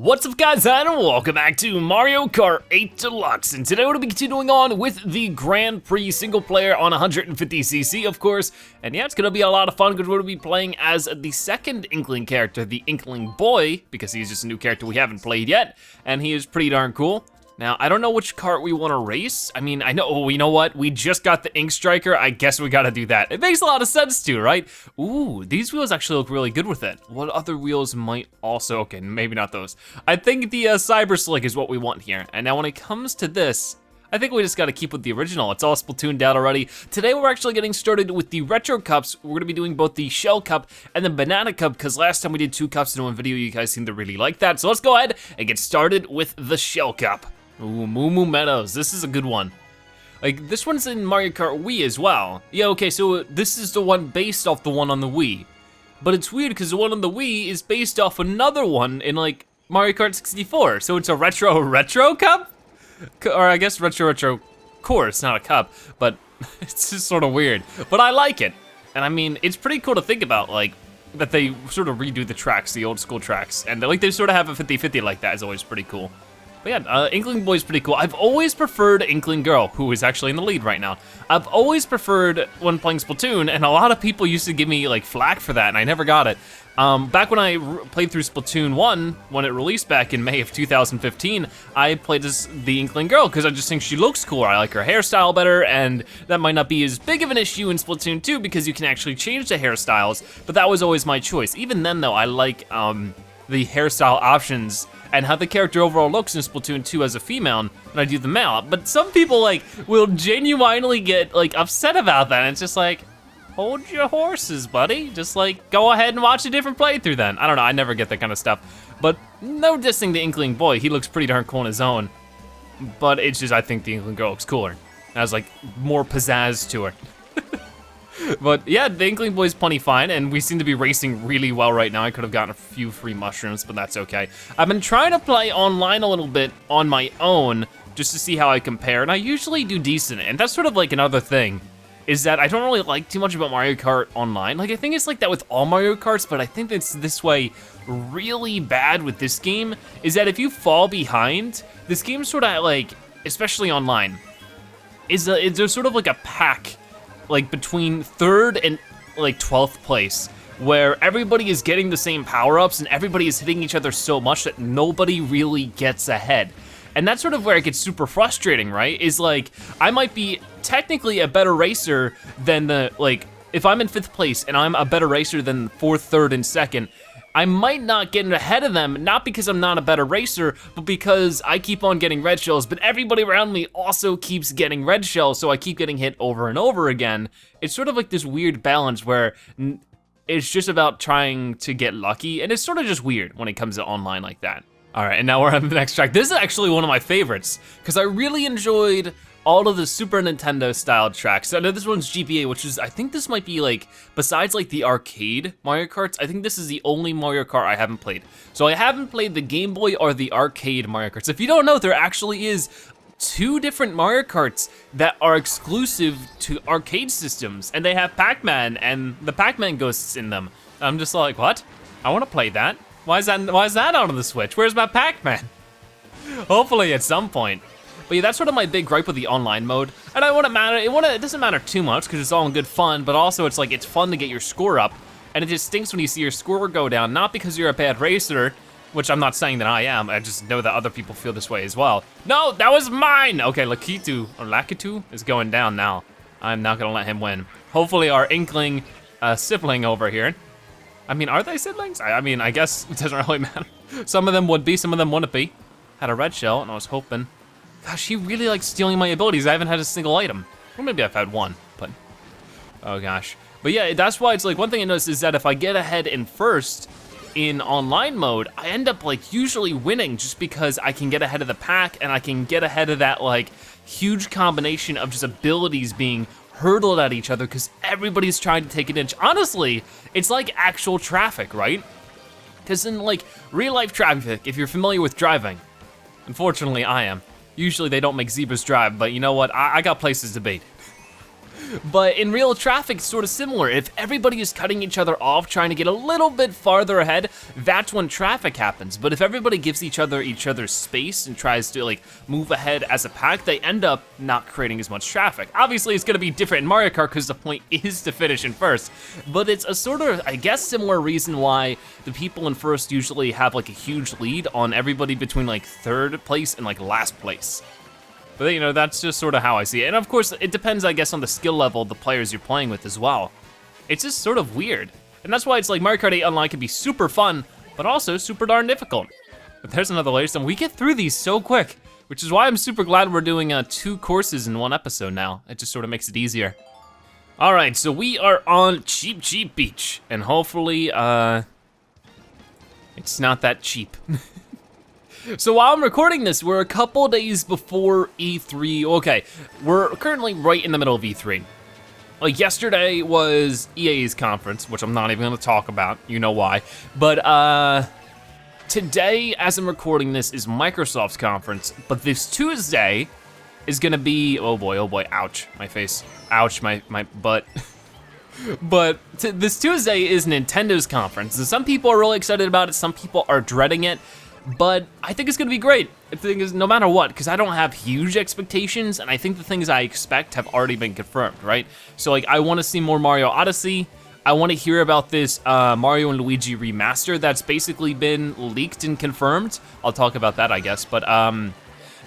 What's up guys, and welcome back to Mario Kart 8 Deluxe, and today we're going to be continuing on with the Grand Prix single player on 150cc, of course, and yeah, it's going to be a lot of fun because we're going to be playing as the second Inkling character, the Inkling Boy, because he's just a new character we haven't played yet, and he is pretty darn cool. Now, I don't know which kart we want to race. I mean, I know, oh, you know what? We just got the Ink Striker. I guess we got to do that. It makes a lot of sense too, right? Ooh, these wheels actually look really good with it. What other wheels might also, okay, maybe not those. I think the Cyber Slick is what we want here. And now when it comes to this, I think we just gotta keep with the original. It's all Splatooned out already. Today we're actually getting started with the Retro Cups. We're gonna be doing both the Shell Cup and the Banana Cup, because last time we did 2 cups in one video, you guys seem to really like that. So let's go ahead and get started with the Shell Cup. Ooh, Moo Moo Meadows, this is a good one. Like, this one's in Mario Kart Wii as well. Yeah, okay, so this is the one based off the one on the Wii. But it's weird, because the one on the Wii is based off another one in, like, Mario Kart 64. So it's a retro cup? Or I guess retro course, not a cup. But it's just sort of weird. But I like it. And I mean, it's pretty cool to think about, like, that they sort of redo the tracks, the old school tracks. And like, they sort of have a 50-50 like that is always pretty cool. But yeah, Inkling Boy's pretty cool. I've always preferred Inkling Girl, who is actually in the lead right now. I've always preferred when playing Splatoon, and a lot of people used to give me like flack for that, and I never got it. Back when I played through Splatoon 1, when it released back in May of 2015, I played as the Inkling Girl, because I just think she looks cooler. I like her hairstyle better, and that might not be as big of an issue in Splatoon 2, because you can actually change the hairstyles, but that was always my choice. Even then though, I like the hairstyle options and how the character overall looks in Splatoon 2 as a female when I do the male. But some people like will genuinely get like upset about that, and it's just like, hold your horses, buddy. Just like go ahead and watch a different playthrough then. I don't know, I never get that kind of stuff. But no dissing the Inkling Boy, he looks pretty darn cool on his own. But it's just, I think the Inkling Girl looks cooler. Has like more pizzazz to her. But yeah, the Inkling Boy's plenty fine, and we seem to be racing really well right now. I could have gotten a few free mushrooms, but that's okay. I've been trying to play online a little bit on my own, just to see how I compare, and I usually do decent. And that's sort of like another thing, is that I don't really like too much about Mario Kart online. Like, I think it's like that with all Mario Karts, but I think it's this way really bad with this game, is that if you fall behind, this game sort of like, especially online, there's sort of like a pack like between 3rd and like 12th place, where everybody is getting the same power-ups and everybody is hitting each other so much that nobody really gets ahead. And that's sort of where it gets super frustrating, right? Is like, I might be technically a better racer than if I'm in 5th place and I'm a better racer than 4th, 3rd, and 2nd, I might not get ahead of them, not because I'm not a better racer, but because I keep on getting red shells, but everybody around me also keeps getting red shells, so I keep getting hit over and over again. It's sort of like this weird balance where it's just about trying to get lucky, and it's sort of just weird when it comes to online like that. All right, and now we're on the next track. This is actually one of my favorites, because I really enjoyed all of the Super Nintendo style tracks. I know this one's GBA, which is, I think this might be like, besides like the arcade Mario Karts, I think this is the only Mario Kart I haven't played. So I haven't played the Game Boy or the arcade Mario Karts. If you don't know, there actually is 2 different Mario Karts that are exclusive to arcade systems, and they have Pac-Man and the Pac-Man ghosts in them. I'm just like, what? I wanna play that. Why is that out on the Switch? Where's my Pac-Man? Hopefully at some point. But yeah, that's sort of my big gripe with the online mode. And it doesn't matter too much because it's all in good fun, but also it's like, it's fun to get your score up. And it just stinks when you see your score go down, not because you're a bad racer, which I'm not saying that I am, I just know that other people feel this way as well. No, that was mine! Okay, Lakitu is going down now. I'm not gonna let him win. Hopefully our Inkling sibling over here. I mean, are they siblings? I mean, I guess it doesn't really matter. Some of them would be, some of them wouldn't be. Had a red shell and I was hoping. Gosh, he really likes stealing my abilities. I haven't had a single item. Or maybe I've had one, but oh gosh. But yeah, that's why it's like, one thing I noticed is that if I get ahead in 1st in online mode, I end up like usually winning just because I can get ahead of the pack and I can get ahead of that like huge combination of just abilities being hurtled at each other because everybody's trying to take an inch. Honestly, it's like actual traffic, right? Because in like real life traffic, if you're familiar with driving, unfortunately I am. Usually they don't make zebras drive, but you know what? I got places to be. But in real traffic, it's sort of similar. If everybody is cutting each other off, trying to get a little bit farther ahead, that's when traffic happens. But if everybody gives each other space and tries to like move ahead as a pack, they end up not creating as much traffic. Obviously, it's gonna be different in Mario Kart because the point is to finish in first. But it's a sort of, I guess, similar reason why the people in first usually have like a huge lead on everybody between like third place and like last place. But you know, that's just sort of how I see it. And of course, it depends, I guess, on the skill level of the players you're playing with as well. It's just sort of weird. And that's why it's like Mario Kart 8 Online can be super fun, but also super darn difficult. But there's another latest, and we get through these so quick, which is why I'm super glad we're doing 2 courses in 1 episode now. It just sort of makes it easier. All right, so we are on Cheap Cheap Beach, and hopefully, it's not that cheap. So while I'm recording this, we're a couple days before E3. Okay, we're currently right in the middle of E3. Like yesterday was EA's conference, which I'm not even gonna talk about, you know why. But today, as I'm recording this, is Microsoft's conference. But this Tuesday is gonna be, oh boy, ouch, my face. Ouch, my butt. But this Tuesday is Nintendo's conference. And some people are really excited about it, some people are dreading it. But I think it's gonna be great. The thing is, no matter what, because I don't have huge expectations, and I think the things I expect have already been confirmed, right? So like, I wanna see more Mario Odyssey. I wanna hear about this Mario and Luigi remaster that's basically been leaked and confirmed. I'll talk about that, I guess, but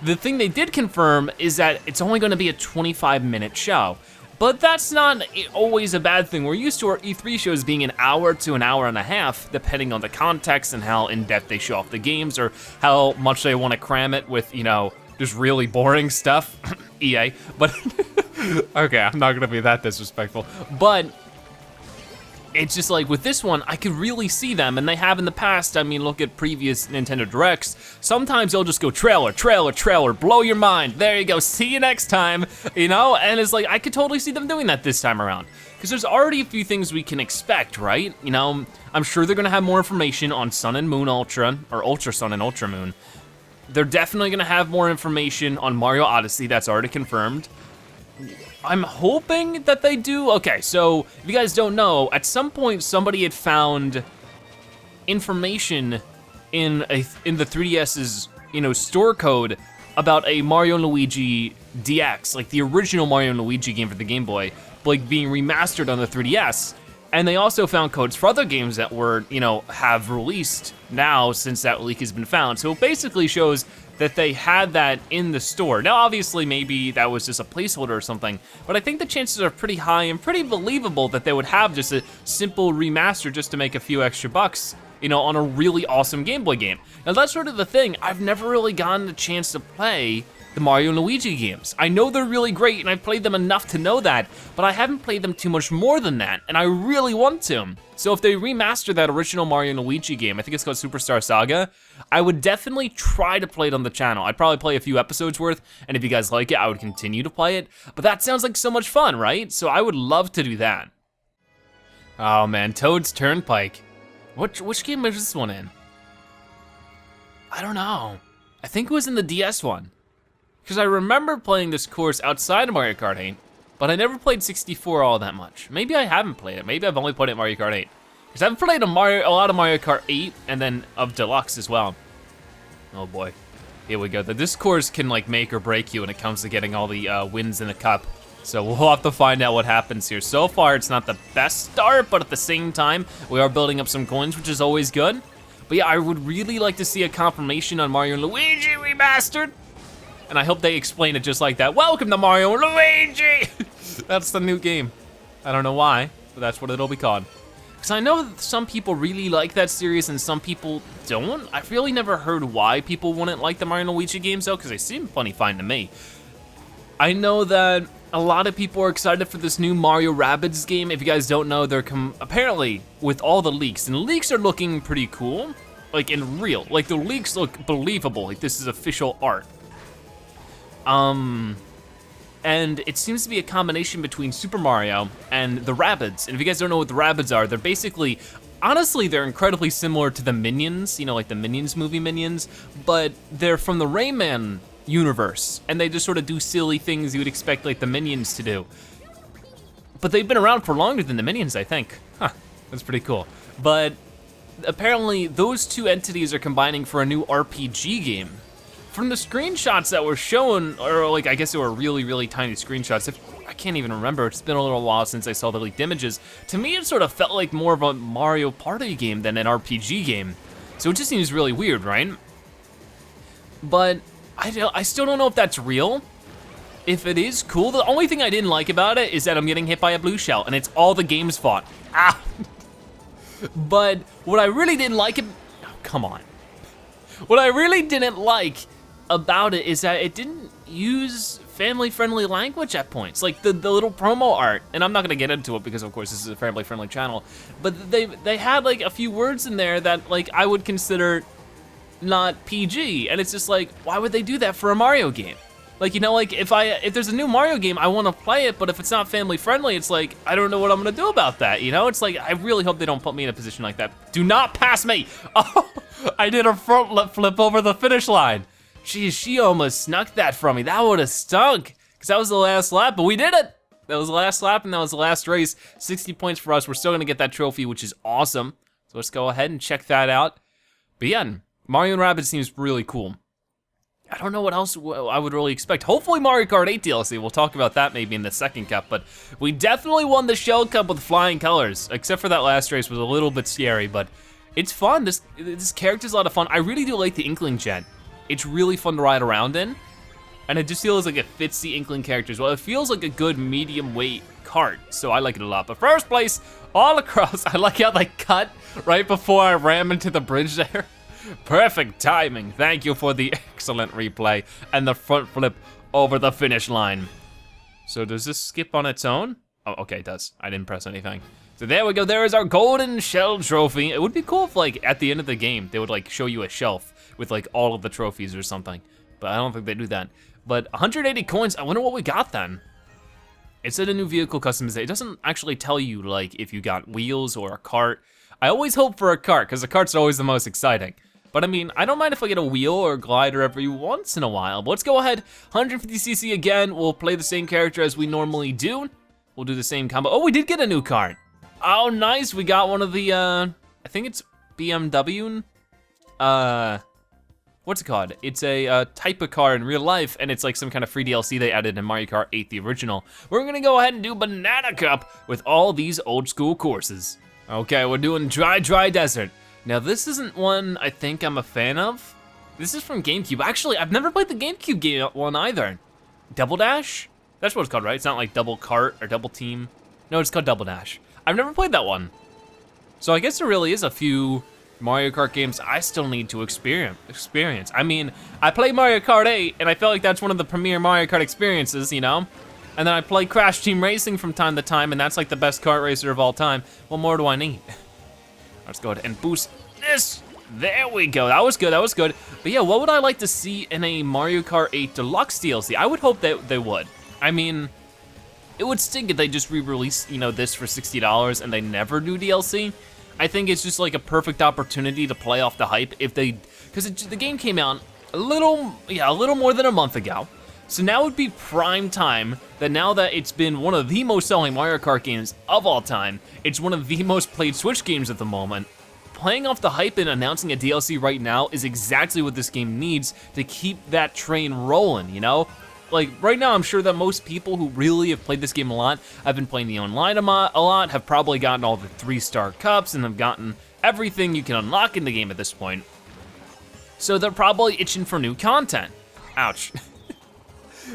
the thing they did confirm is that it's only gonna be a 25-minute show. But that's not always a bad thing. We're used to our E3 shows being an hour to an hour and a half, depending on the context and how in-depth they show off the games or how much they wanna cram it with, you know, just really boring stuff, EA. But, okay, I'm not gonna be that disrespectful. But, it's just like with this one, I could really see them, and they have in the past. I mean, look at previous Nintendo Directs. Sometimes they'll just go trailer, trailer, trailer, blow your mind. There you go, see you next time, you know? And it's like, I could totally see them doing that this time around. Because there's already a few things we can expect, right? You know, I'm sure they're gonna have more information on Sun and Moon Ultra, or Ultra Sun and Ultra Moon. They're definitely gonna have more information on Mario Odyssey, that's already confirmed. I'm hoping that they do. Okay, so if you guys don't know, at some point somebody had found information in the 3DS's, you know, store code about a Mario and Luigi DX, like the original Mario and Luigi game for the Game Boy, like being remastered on the 3DS. And they also found codes for other games that were, you know, have released now since that leak has been found. So it basically shows that they had that in the store. Now, obviously, maybe that was just a placeholder or something, but I think the chances are pretty high and pretty believable that they would have just a simple remaster just to make a few extra bucks, you know, on a really awesome Game Boy game. Now, that's sort of the thing. I've never really gotten the chance to play the Mario and Luigi games. I know they're really great, and I've played them enough to know that, but I haven't played them too much more than that, and I really want to. So if they remaster that original Mario and Luigi game, I think it's called Superstar Saga, I would definitely try to play it on the channel. I'd probably play a few episodes worth, and if you guys like it, I would continue to play it. But that sounds like so much fun, right? So I would love to do that. Oh man, Toad's Turnpike. Which game was this one in? I don't know. I think it was in the DS one. Because I remember playing this course outside of Mario Kart 8, but I never played 64 all that much. Maybe I haven't played it. Maybe I've only played it in Mario Kart 8. Because I've played a lot of Mario Kart 8 and then of Deluxe as well. Oh boy, here we go. This course can like make or break you when it comes to getting all the wins in the cup. So we'll have to find out what happens here. So far, it's not the best start, but at the same time, we are building up some coins, which is always good. But yeah, I would really like to see a confirmation on Mario and Luigi Remastered. And I hope they explain it just like that. Welcome to Mario and Luigi! That's the new game. I don't know why, but that's what it'll be called. Because I know that some people really like that series and some people don't. I've really never heard why people wouldn't like the Mario and Luigi games though, because they seem funny fine to me. I know that a lot of people are excited for this new Mario Rabbids game. If you guys don't know, they're apparently with all the leaks, and the leaks are looking pretty cool, like in real. Like the leaks look believable, like this is official art. And it seems to be a combination between Super Mario and the Rabbids. And if you guys don't know what the Rabbids are, they're basically, honestly, they're incredibly similar to the Minions, you know, like the Minions movie Minions, but they're from the Rayman universe, and they just sort of do silly things you would expect like the Minions to do. but they've been around for longer than the Minions, I think. Huh, that's pretty cool. But apparently those two entities are combining for a new RPG game. From the screenshots that were shown, or like, I guess they were really, really tiny screenshots. I can't even remember, it's been a little while since I saw the leaked images. To me, it sort of felt like more of a Mario Party game than an RPG game. So it just seems really weird, right? But I still don't know if that's real. If it is, cool. The only thing I didn't like about it is that I'm getting hit by a blue shell, and it's all the game's fault. Ah! But what I really didn't like, oh, come on. What I really didn't like about it is that it didn't use family-friendly language at points, like the little promo art, and I'm not gonna get into it because of course this is a family-friendly channel, but they had like a few words in there that like I would consider not PG, and it's just like, why would they do that for a Mario game? Like, you know, like if there's a new Mario game, I wanna play it, but if it's not family-friendly, it's like, I don't know what I'm gonna do about that, you know? It's like, I really hope they don't put me in a position like that. Do not pass me! Oh, I did a front flip over the finish line. Geez, she almost snuck that from me. That would've stunk, because that was the last lap, but we did it! That was the last lap, and that was the last race. 60 points for us. We're still gonna get that trophy, which is awesome. So let's go ahead and check that out. But yeah, Mario & Rabbids seems really cool. I don't know what else I would really expect. Hopefully Mario Kart 8 DLC, we'll talk about that maybe in the second cup, but we definitely won the Shell Cup with flying colors, except for that last race was a little bit scary, but it's fun. This character's a lot of fun. I really do like the Inkling jet. It's really fun to ride around in, and it just feels like it fits the Inkling characters well. It feels like a good medium weight kart, so I like it a lot. But first place, all across, I like how they cut right before I ram into the bridge there. Perfect timing. Thank you for the excellent replay and the front flip over the finish line. So does this skip on its own? Oh, okay, it does. I didn't press anything. So there we go, there is our golden shell trophy. It would be cool if like at the end of the game, they would like show you a shelf with like all of the trophies or something, but I don't think they do that. But 180 coins, I wonder what we got then. It said a new vehicle customization. It doesn't actually tell you like if you got wheels or a cart. I always hope for a cart, because the cart's always the most exciting. But I mean, I don't mind if I get a wheel or a glider every once in a while. But let's go ahead, 150cc again. We'll play the same character as we normally do. We'll do the same combo. Oh, we did get a new cart. Oh, nice, we got one of the, I think it's BMW. What's it called? It's a type of car in real life, and it's like some kind of free DLC they added in Mario Kart 8, the original. We're gonna go ahead and do Banana Cup with all these old school courses. Okay, we're doing Dry Desert. Now this isn't one I think I'm a fan of. This is from GameCube. Actually, I've never played the GameCube game one either. Double Dash? That's what it's called, right? It's not like Double Kart or Double Team. No, it's called Double Dash. I've never played that one. So I guess there really is a few Mario Kart games I still need to experience. I mean, I played Mario Kart 8 and I felt like that's one of the premier Mario Kart experiences, you know? And then I play Crash Team Racing from time to time, and that's like the best kart racer of all time. What more do I need? Let's go ahead and boost this. There we go, that was good, that was good. But yeah, what would I like to see in a Mario Kart 8 Deluxe DLC? I would hope that they would. I mean, it would stink if they just re-release, you know, this for $60 and they never do DLC. I think it's just like a perfect opportunity to play off the hype if they, because the game came out a little more than a month ago. So now would be prime time that now that it's been one of the most selling Mario Kart games of all time, it's one of the most played Switch games at the moment. Playing off the hype and announcing a DLC right now is exactly what this game needs to keep that train rolling, you know? Like, right now, I'm sure that most people who really have played this game a lot, have been playing the online a lot, have probably gotten all the 3-star cups and have gotten everything you can unlock in the game at this point. So they're probably itching for new content. Ouch.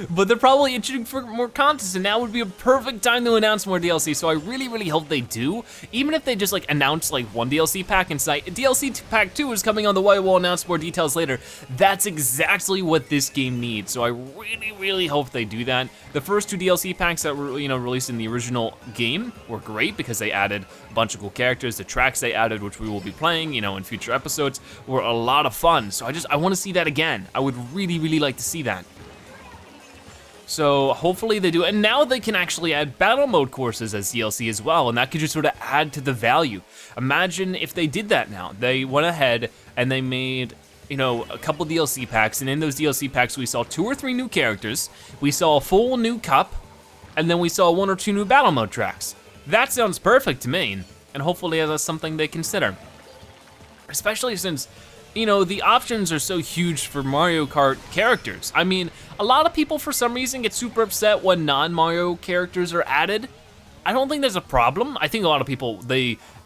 But they're probably itching for more content, and now would be a perfect time to announce more DLC, so I really, really hope they do. Even if they just like announce like one DLC pack and say, DLC pack 2 is coming on the way, we'll announce more details later. That's exactly what this game needs, so I really, really hope they do that. The first 2 DLC packs that were, you know, released in the original game were great because they added a bunch of cool characters. The tracks they added, which we will be playing, you know, in future episodes, were a lot of fun. So I want to see that again. I would really, really like to see that. So hopefully they do, and now they can actually add battle mode courses as DLC as well, and that could just sort of add to the value. Imagine if they did that now. They went ahead and they made, you know, a couple DLC packs, and in those DLC packs we saw 2 or 3 new characters, we saw a full new cup, and then we saw 1 or 2 new battle mode tracks. That sounds perfect to me, and hopefully that's something they consider. Especially since, you know, the options are so huge for Mario Kart characters. I mean, a lot of people for some reason get super upset when non-Mario characters are added. I don't think there's a problem. I think a lot of people,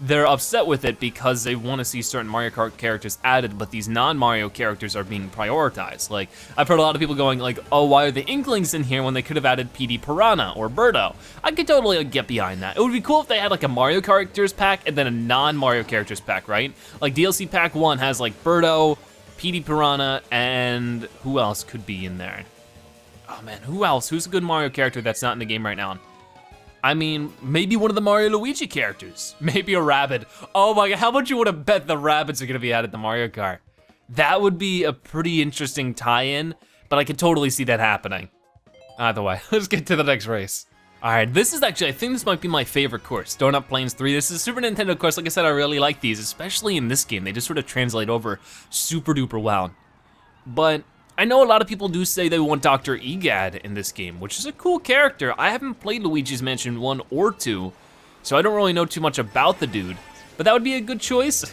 they're upset with it because they want to see certain Mario Kart characters added, but these non-Mario characters are being prioritized. Like, I've heard a lot of people going like, oh, why are the Inklings in here when they could have added PD Piranha or Birdo? I could totally get behind that. It would be cool if they had like a Mario characters pack and then a non-Mario characters pack, right? Like DLC pack 1 has like Birdo, PD Piranha, and who else could be in there? Oh man, who else? Who's a good Mario character that's not in the game right now? I mean, maybe one of the Mario Luigi characters. Maybe a rabbit. Oh my God, how much you wanna bet the rabbits are gonna be added to Mario Kart? That would be a pretty interesting tie-in, but I could totally see that happening. Either way, let's get to the next race. All right, this is actually, I think this might be my favorite course, Donut Plains 3. This is a Super Nintendo course. Like I said, I really like these, especially in this game. They just sort of translate over super duper well. But I know a lot of people do say they want Dr. Egad in this game, which is a cool character. I haven't played Luigi's Mansion 1 or 2, so I don't really know too much about the dude, but that would be a good choice.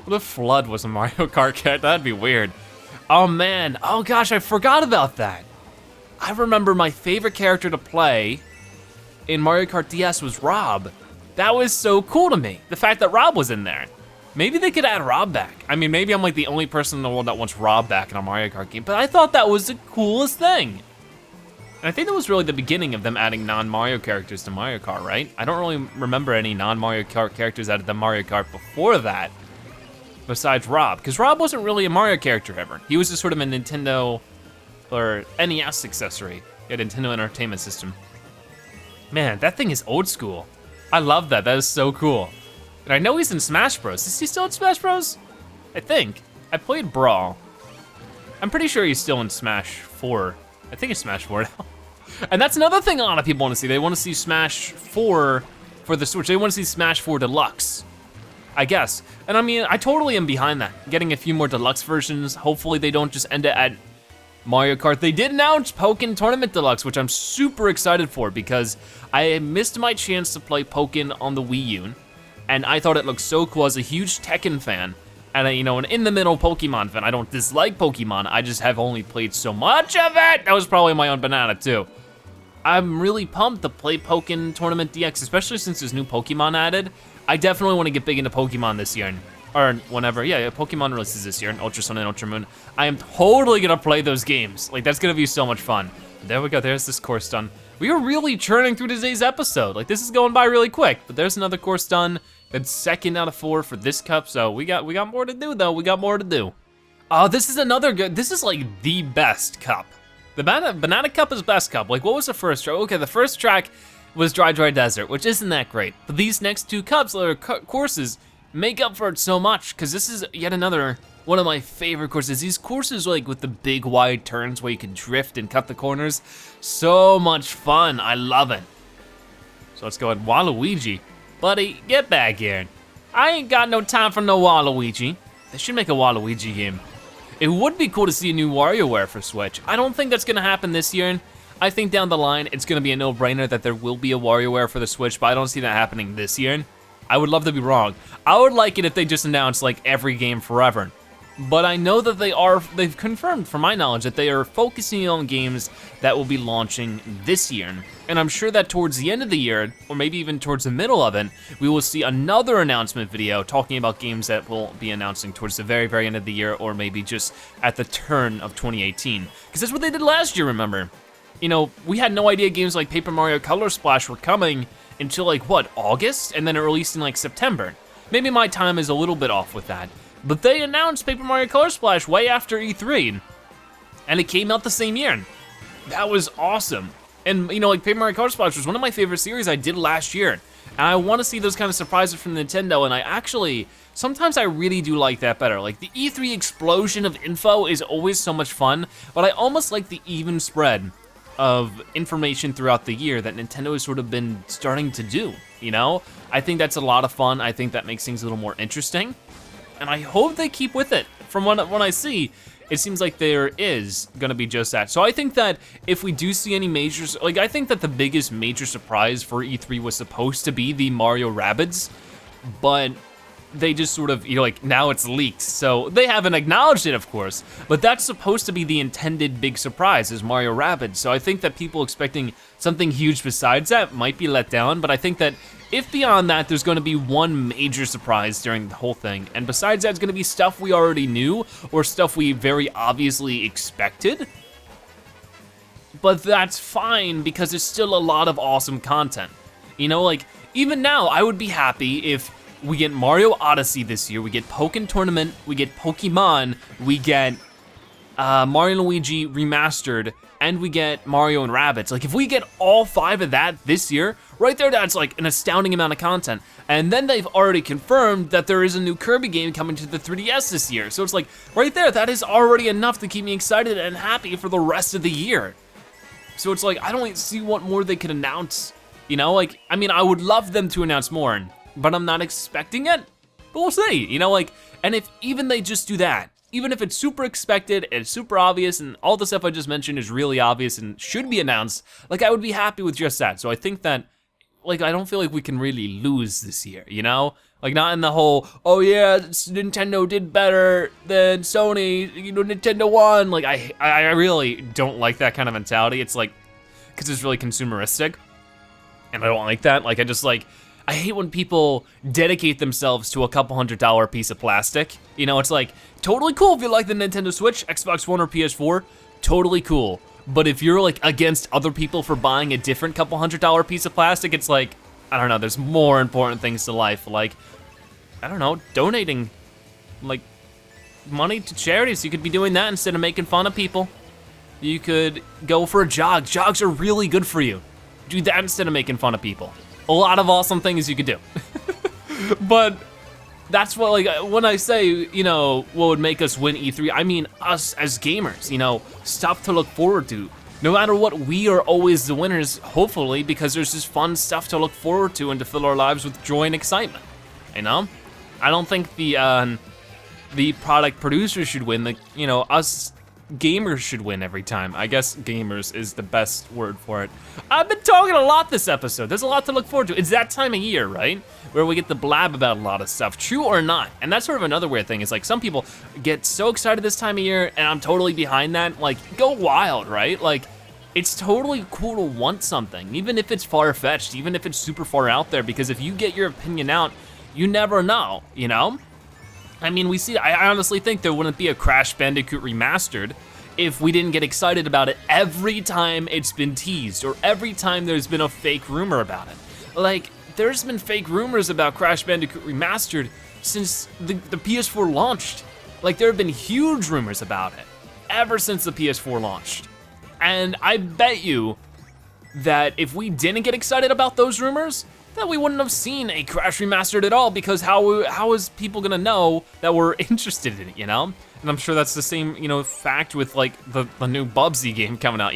What if Flood was a Mario Kart character? That'd be weird. Oh man, oh gosh, I forgot about that. I remember my favorite character to play in Mario Kart DS was Rob. That was so cool to me, the fact that Rob was in there. Maybe they could add Rob back. I mean, maybe I'm like the only person in the world that wants Rob back in a Mario Kart game, but I thought that was the coolest thing. And I think that was really the beginning of them adding non-Mario characters to Mario Kart, right? I don't really remember any non-Mario Kart characters added to Mario Kart before that, besides Rob, because Rob wasn't really a Mario character ever. He was just sort of a Nintendo or NES accessory, a Nintendo Entertainment System. Man, that thing is old school. I love that, that is so cool. And I know he's in Smash Bros. Is he still in Smash Bros? I think. I played Brawl. I'm pretty sure he's still in Smash 4. I think it's Smash 4 now. And that's another thing a lot of people want to see. They want to see Smash 4 for the Switch. They want to see Smash 4 Deluxe, I guess. And I mean, I totally am behind that. Getting a few more Deluxe versions. Hopefully they don't just end it at Mario Kart. They did announce Pokken Tournament Deluxe, which I'm super excited for because I missed my chance to play Pokken on the Wii U. And I thought it looked so cool as a huge Tekken fan. And you know, an in-the-middle Pokemon fan. I don't dislike Pokemon, I just have only played so much of it. That was probably my own banana too. I'm really pumped to play Pokken Tournament DX, especially since there's new Pokemon added. I definitely want to get big into Pokemon this year. Or whenever, yeah, Pokemon releases this year, in Ultra Sun and Ultra Moon. I am totally gonna play those games. Like, that's gonna be so much fun. There we go, there's this course done. We are really churning through today's episode. Like, this is going by really quick, but there's another course done. That's 2nd out of 4 for this cup, so we got more to do though, we got more to do. Oh, this is another good, this is like the best cup. The Banana Cup is best cup. Like, what was the first track? Okay, the first track was Dry Desert, which isn't that great. But these next 2 cups, or courses, make up for it so much, because this is yet another one of my favorite courses. These courses like with the big wide turns where you can drift and cut the corners, so much fun, I love it. So let's go at Waluigi. Buddy, get back here. I ain't got no time for no Waluigi. They should make a Waluigi game. It would be cool to see a new WarioWare for Switch. I don't think that's gonna happen this year. I think down the line, it's gonna be a no-brainer that there will be a WarioWare for the Switch, but I don't see that happening this year. I would love to be wrong. I would like it if they just announced like every game forever. But I know that they've confirmed from my knowledge that they are focusing on games that will be launching this year. And I'm sure that towards the end of the year, or maybe even towards the middle of it, we will see another announcement video talking about games that will be announcing towards the very, very end of the year, or maybe just at the turn of 2018. Because that's what they did last year, remember? You know, we had no idea games like Paper Mario Color Splash were coming until like, what, August? And then it released in like September. Maybe my time is a little bit off with that. But they announced Paper Mario Color Splash way after E3, and it came out the same year. That was awesome. And you know, like Paper Mario Color Splash was one of my favorite series I did last year. And I wanna see those kind of surprises from Nintendo, and I actually, sometimes I really do like that better. Like the E3 explosion of info is always so much fun, but I almost like the even spread of information throughout the year that Nintendo has sort of been starting to do, you know? I think that's a lot of fun. I think that makes things a little more interesting. And I hope they keep with it. From what I see, it seems like there is gonna be just that. So I think that if we do see any majors, like I think that the biggest major surprise for E3 was supposed to be the Mario Rabbids, but they just sort of, like now it's leaked. So they haven't acknowledged it, of course, but that's supposed to be the intended big surprise is Mario Rabbids. So I think that people expecting something huge besides that might be let down, but I think that if beyond that, there's gonna be one major surprise during the whole thing, and besides that, it's gonna be stuff we already knew or stuff we very obviously expected. But that's fine because it's still a lot of awesome content. Like even now, I would be happy if we get Mario Odyssey this year, we get Pokken Tournament, we get Pokemon, we get Mario and Luigi Remastered, and we get Mario and Rabbids. Like if we get all 5 of that this year, right there, that's like an astounding amount of content. And then they've already confirmed that there is a new Kirby game coming to the 3DS this year. So it's like, right there, that is already enough to keep me excited and happy for the rest of the year. So it's like, I don't see what more they could announce. Like, I mean, I would love them to announce more, but I'm not expecting it, but we'll see, and if even they just do that, even if it's super expected and super obvious and all the stuff I just mentioned is really obvious and should be announced, like I would be happy with just that. So I think that, like I don't feel like we can really lose this year, Like not in the whole, oh yeah, Nintendo did better than Sony, Nintendo won. Like I really don't like that kind of mentality. It's like, cause it's really consumeristic and I don't like that. Like I hate when people dedicate themselves to a couple $100 piece of plastic. It's like, totally cool if you like the Nintendo Switch, Xbox One, or PS4, totally cool. But if you're like against other people for buying a different couple $100 piece of plastic, it's like, I don't know, there's more important things to life. Like, I don't know, donating like money to charities. You could be doing that instead of making fun of people. You could go for a jog. Jogs are really good for you. Do that instead of making fun of people. A lot of awesome things you could do. But that's what, like, when I say, what would make us win E3, I mean us as gamers, stuff to look forward to. No matter what, we are always the winners, hopefully, because there's just fun stuff to look forward to and to fill our lives with joy and excitement, I don't think the product producers should win, us gamers should win every time. I guess gamers is the best word for it. I've been talking a lot this episode. There's a lot to look forward to. It's that time of year, right? Where we get to blab about a lot of stuff, true or not. And that's sort of another weird thing. Is like some people get so excited this time of year and I'm totally behind that. Like go wild, right? Like it's totally cool to want something, even if it's far-fetched, even if it's super far out there, because if you get your opinion out, you never know, I mean, I honestly think there wouldn't be a Crash Bandicoot Remastered if we didn't get excited about it every time it's been teased or every time there's been a fake rumor about it. Like, there's been fake rumors about Crash Bandicoot Remastered since the PS4 launched. Like, there have been huge rumors about it ever since the PS4 launched. And I bet you that if we didn't get excited about those rumors, that we wouldn't have seen a Crash Remastered at all, because how is people gonna know that we're interested in it, And I'm sure that's the same, fact with like the new Bubsy game coming out,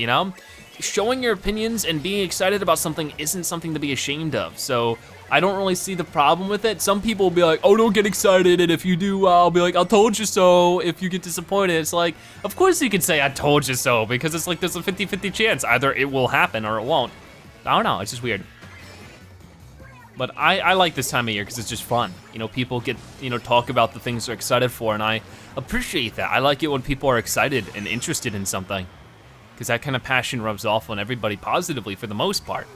Showing your opinions and being excited about something isn't something to be ashamed of, so I don't really see the problem with it. Some people will be like, oh, don't get excited, and if you do, I'll be like, I told you so. If you get disappointed, it's like, of course you can say I told you so, because it's like there's a 50-50 chance. Either it will happen or it won't. I don't know, it's just weird. But I like this time of year because it's just fun. People get, talk about the things they're excited for, and I appreciate that. I like it when people are excited and interested in something, because that kind of passion rubs off on everybody positively for the most part.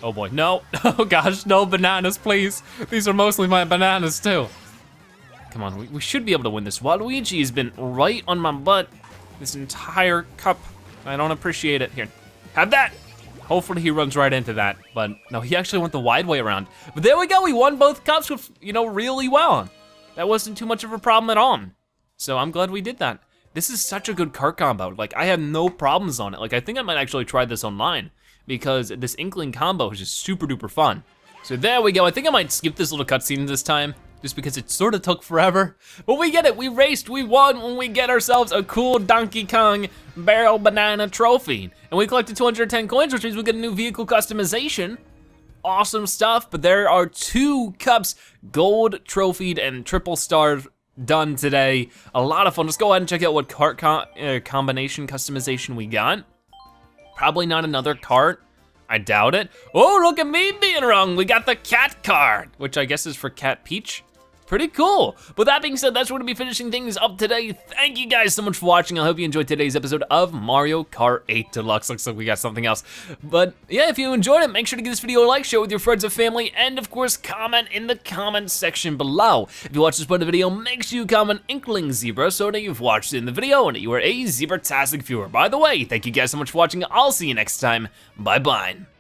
Oh boy, no, oh gosh, no bananas, please. These are mostly my bananas too. Come on, we should be able to win this. Waluigi has been right on my butt this entire cup. I don't appreciate it. Here, have that. Hopefully he runs right into that, but no, he actually went the wide way around. But there we go, we won both cups with, really well. That wasn't too much of a problem at all. So I'm glad we did that. This is such a good cart combo. Like, I had no problems on it. Like, I think I might actually try this online, because this Inkling combo is just super duper fun. So there we go, I think I might skip this little cutscene this time, just because it sort of took forever. But we get it, we raced, we won when we get ourselves a cool Donkey Kong barrel banana trophy. And we collected 210 coins, which means we get a new vehicle customization. Awesome stuff, but there are 2 cups, gold trophied and triple star done today. A lot of fun. Let's go ahead and check out what cart combination customization we got. Probably not another cart. I doubt it. Oh, look at me being wrong. We got the cat card, which I guess is for Cat Peach. Pretty cool. But that being said, that's where we'll be finishing things up today. Thank you guys so much for watching. I hope you enjoyed today's episode of Mario Kart 8 Deluxe. Looks like we got something else. But yeah, if you enjoyed it, make sure to give this video a like, share it with your friends and family, and of course, comment in the comment section below. If you watched this part of the video, make sure you comment Inkling Zebra so that you've watched it in the video and that you are a Zebratastic viewer. By the way, thank you guys so much for watching. I'll see you next time. Bye-bye.